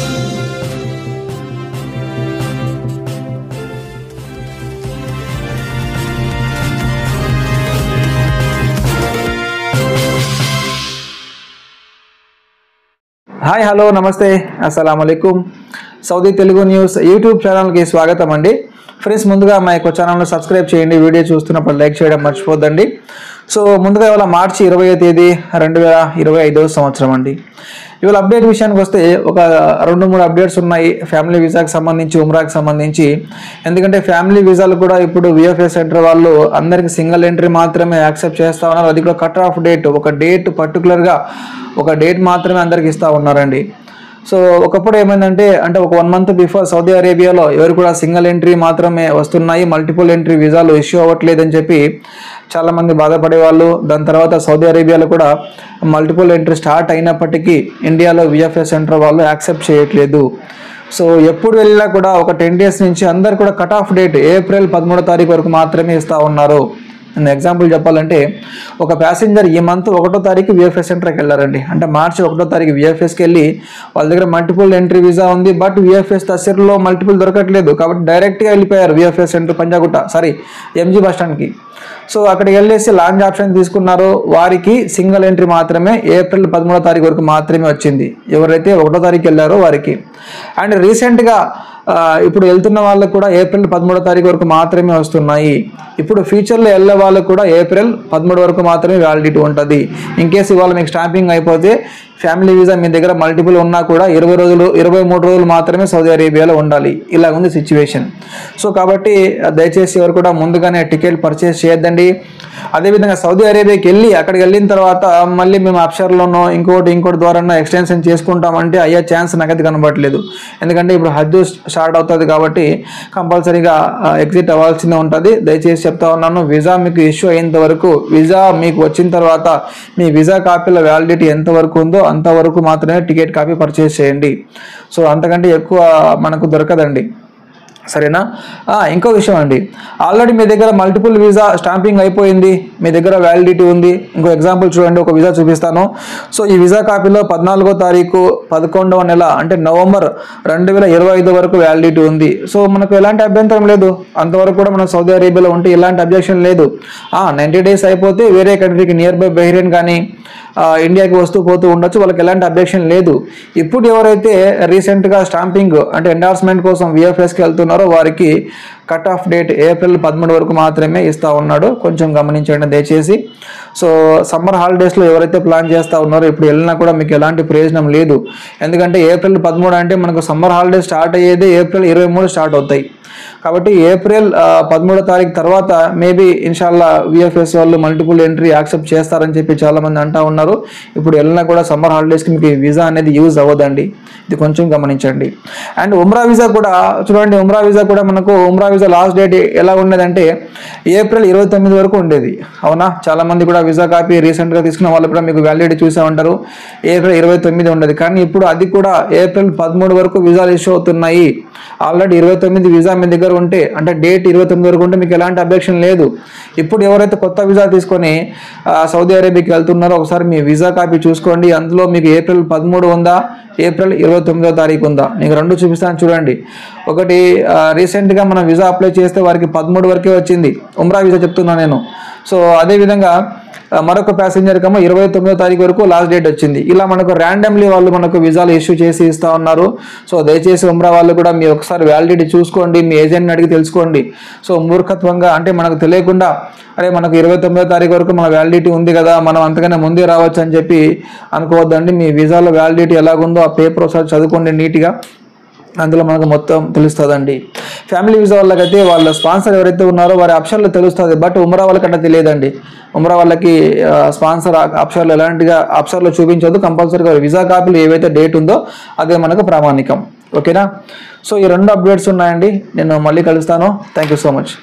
Hi hello నమస్తే అస్సలాము అలైకుం Saudi Telugu news YouTube ఛానల్కి స్వాగతం అండి. ఫ్రెండ్స్, ముందుగా మా యొక్క ఛానల్ను సబ్స్క్రైబ్ చేయండి. వీడియో చూస్తున్నప్పుడు లైక్ చేయడం మర్చిపోద్దండి. సో ముందుగా ఇవాళ మార్చి 20వ తేదీ 2025వ సంవత్సరం అండి. ఇవాళ అప్డేట్ విషయానికి వస్తే ఒక 2-3 అప్డేట్స్ ఉన్నాయి ఫ్యామిలీ వీసాకి సంబంధించి, ఉమ్రాకి సంబంధించి. ఎందుకంటే ఫ్యామిలీ వీసాలు కూడా ఇప్పుడు విఎఫ్ఎస్ సెంటర్ వాళ్ళు అందరికి సింగిల్ ఎంట్రీ మాత్రమే యాక్సెప్ట్ చేస్తూ ఉన్నారు. అది కూడా కట్ ఆఫ్ డేట్, ఒక డేట్ పర్టికులర్గా ఒక డేట్ మాత్రమే అందరికి ఇస్తూ ఉన్నారండి. సో ఒకప్పుడు ఏమైందంటే ఒక 1 month బిఫోర్ సౌదీ అరేబియాలో ఎవరు కూడా సింగిల్ ఎంట్రీ మాత్రమే వస్తున్నాయి, మల్టిపుల్ ఎంట్రీ వీసాలు ఇష్యూ అవ్వట్లేదని చెప్పి చాలామంది బాధపడేవాళ్ళు. దాని తర్వాత సౌదీ అరేబియాలో కూడా మల్టిపుల్ ఎంట్రీ స్టార్ట్ అయినప్పటికీ ఇండియాలో విఎఫ్ఎస్ సెంటర్ వాళ్ళు యాక్సెప్ట్ చేయట్లేదు. సో ఎప్పుడు వెళ్ళినా కూడా ఒక 10 days నుంచి అందరు కూడా కట్ ఆఫ్ డేట్ ఏప్రిల్ 13వ తారీఖు వరకు మాత్రమే ఇస్తూ ఉన్నారు. ఎగ్జాంపుల్ చెప్పాలంటే ఒక ప్యాసింజర్ ఈ మంత్ 1వ తారీఖు విఎఫ్ఎస్ సెంటర్కి వెళ్ళారండి. అంటే మార్చి 1వ తారీఖు విఎఫ్ఎస్కి వెళ్ళి వాళ్ళ దగ్గర మల్టిపుల్ ఎంట్రీ వీసా ఉంది, బట్ విఎఫ్ఎస్ తసీర్లో మల్టిపుల్ దొరకట్లేదు కాబట్టి డైరెక్ట్గా వెళ్ళిపోయారు విఎఫ్ఎస్ సెంటర్ ఎంజీ బస్ స్టాండ్కి. సో అక్కడికి వెళ్ళేసి లాంజ్ ఆప్షన్ తీసుకున్నారు. వారికి సింగిల్ ఎంట్రీ మాత్రమే ఏప్రిల్ 13వ తారీఖు వరకు మాత్రమే వచ్చింది, ఎవరైతే 1వ తారీఖు వెళ్ళారో వారికి. అండ్ రీసెంట్గా ఇప్పుడు వెళ్తున్న వాళ్ళకు కూడా ఏప్రిల్ 13వ తారీఖు వరకు మాత్రమే వస్తున్నాయి. ఇప్పుడు ఫ్యూచర్లో వెళ్ళే వాళ్ళకు కూడా ఏప్రిల్ 13 వరకు మాత్రమే వ్యాలిడిటీ ఉంటుంది. ఇన్ కేసు ఇవాళ మీకు స్టాంపింగ్ అయిపోతే ఫ్యామిలీ వీసా మీ దగ్గర మల్టిపుల్ ఉన్నా కూడా 23 రోజులు మాత్రమే సౌదీ అరేబియాలో ఉండాలి. ఇలా ఉంది సిచ్యువేషన్. సో కాబట్టి దయచేసి ఎవరు కూడా ముందుగానే టికెట్ పర్చేస్ చేయొద్దండి. అదేవిధంగా సౌదీ అరేబియాకి వెళ్ళి అక్కడికి వెళ్ళిన తర్వాత మళ్ళీ మేము అప్షర్లోనో ఇంకోటి ద్వారా ఎక్స్టెన్షన్ చేసుకుంటామంటే అయ్యే ఛాన్స్ నాకైతే కనబడట్లేదు. ఎందుకంటే ఇప్పుడు హజ్ స్టార్ట్ అవుతుంది కాబట్టి కంపల్సరీగా ఎగ్జిట్ అవ్వాల్సిందే ఉంటుంది. దయచేసి చెప్తా ఉన్నాను, వీసా మీకు ఇష్యూ అయ్యేంత వరకు, వీసా మీకు వచ్చిన తర్వాత మీ వీసా కాపీల వ్యాలిడిటీ ఎంతవరకు ఉందో అంతవరకు మాత్రమే టికెట్ కాపీ పర్చేస్ చేయండి. సో అంతకంటే ఎక్కువ మనకు దొరకదండి, సరేనా? ఇంకో విషయం అండి, ఆల్రెడీ మీ దగ్గర మల్టిపుల్ వీసా స్టాంపింగ్ అయిపోయింది, మీ దగ్గర వ్యాలిడిటీ ఉంది. ఇంకో ఎగ్జాంపుల్ చూడండి, ఒక వీసా చూపిస్తాను. సో ఈ వీసా కాపీలో 14వ తారీఖు 11వ నెల అంటే నవంబర్ 2025 వరకు వ్యాలిడిటీ ఉంది. సో మనకు ఎలాంటి అభ్యంతరం లేదు, అంతవరకు కూడా మనం సౌదీ అరేబియాలో ఉంటే ఎలాంటి అబ్జెక్షన్ లేదు. 90 days అయిపోతే వేరే కంట్రీకి నియర్ బై బహ్రెయిన్ కానీ ఇండియాకి వస్తూ పోతూ ఉండొచ్చు, వాళ్ళకి ఎలాంటి అబ్జెక్షన్ లేదు. ఇప్పుడు ఎవరైతే రీసెంట్గా స్టాంపింగ్ అంటే ఎండార్స్మెంట్ కోసం విఎఫ్ఎస్కి వెళ్తున్నారో వారికి కట్ ఆఫ్ డేట్ ఏప్రిల్ 13 వరకు మాత్రమే ఇస్తూ ఉన్నాడు, కొంచెం గమనించండి దయచేసి. సో సమ్మర్ హాలిడేస్లో ఎవరైతే ప్లాన్ చేస్తూ ఉన్నారో ఇప్పుడు వెళ్ళినా కూడా మీకు ఎలాంటి ప్రయోజనం లేదు. ఎందుకంటే ఏప్రిల్ 13 అంటే మనకు సమ్మర్ హాలిడేస్ స్టార్ట్ అయ్యేది ఏప్రిల్ 23 స్టార్ట్ అవుతాయి. కాబట్టి ఏప్రిల్ 13వ తారీఖు తర్వాత మేబీ ఇన్షాల్లా విఎఫ్ఎస్ వాళ్ళు మల్టిపుల్ ఎంట్రీ యాక్సెప్ట్ చేస్తారని చెప్పి చాలామంది అంటూ ఉన్నారు. ఇప్పుడు వెళ్ళినా కూడా సమ్మర్ హాలిడేస్కి మీకు వీసా అనేది యూజ్ అవ్వదండి, ఇది కొంచెం గమనించండి. అండ్ ఉమ్రా వీసా కూడా చూడండి, ఉమ్రా వీసా కూడా మనకు ఉమ్రా వీసా లాస్ట్ డేట్ ఎలా ఉండేదంటే ఏప్రిల్ 29 వరకు ఉండేది, అవునా? చాలామంది కూడా వీసా కాపీ రీసెంట్గా తీసుకున్న వాళ్ళు కూడా మీకు వ్యాలిడిటీ చూసే ఉంటారు, ఏప్రిల్ 29 ఉండేది. కానీ ఇప్పుడు అది కూడా ఏప్రిల్ 13 వరకు వీసాలు ఇష్యూ అవుతున్నాయి. ఆల్రెడీ 29 వీసా మీ దగ్గర ఉంటే అంటే డేట్ 29 వరకు ఉంటే మీకు ఎలాంటి అబ్జెక్షన్ లేదు. ఇప్పుడు ఎవరైతే కొత్త వీసా తీసుకొని సౌదీ అరేబియాకి వెళ్తున్నారో ఒకసారి మీ వీసా కాపీ చూసుకోండి. అందులో మీకు ఏప్రిల్ 13 ఉందా, ఏప్రిల్ 29వ తారీఖు ఉందా? నీకు 2 చూపిస్తాను చూడండి. ఒకటి రీసెంట్గా మనం వీసా అప్లై చేస్తే వారికి 13 వరకే వచ్చింది, ఉమ్రా వీసా చెప్తున్నాను నేను. సో అదేవిధంగా మరొక ప్యాసింజర్ కమో 29వ తారీఖు వరకు లాస్ట్ డేట్ వచ్చింది. ఇలా మనకు ర్యాండమ్లీ వాళ్ళు మనకు వీసాలు ఇష్యూ చేసి ఇస్తూ ఉన్నారు. సో దయచేసి ఉమ్రా వాళ్ళు కూడా మీరు ఒకసారి వ్యాలిడిటీ చూసుకోండి, మీ ఏజెంట్ని అడిగి తెలుసుకోండి. సో మూర్ఖత్వంగా అంటే మనకు తెలియకుండా అరే మనకు 29వ తారీఖు వరకు మన వ్యాలిడిటీ ఉంది కదా, మనం అంతకన్నా ముందే రావచ్చు అని చెప్పి అనుకోవద్దండి. మీ వీసాలో వ్యాలిడిటీ ఎలాగుందో ఆ పేపర్ ఒకసారి చదువుకోండి నీట్గా, అందులో మనకు మొత్తం తెలుస్తుందండి. ఫ్యామిలీ వీసా వాళ్ళకైతే వాళ్ళ స్పాన్సర్ ఎవరైతే ఉన్నారో వారి ఆప్షన్లో తెలుస్తుంది, బట్ ఉమ్రా వాళ్ళకంటే తెలియదండి. ఉమ్రా వాళ్ళకి స్పాన్సర్ ఆప్షన్లు ఎలాంటిగా ఆప్షన్లో చూపించదు. కంపల్సరీగా వీసా కాపీలు ఏవైతే డేట్ ఉందో అదే మనకు ప్రామాణికం, ఓకేనా? సో ఈ 2 అప్డేట్స్ ఉన్నాయండి, నేను మళ్ళీ కలుస్తాను. Thank you so much.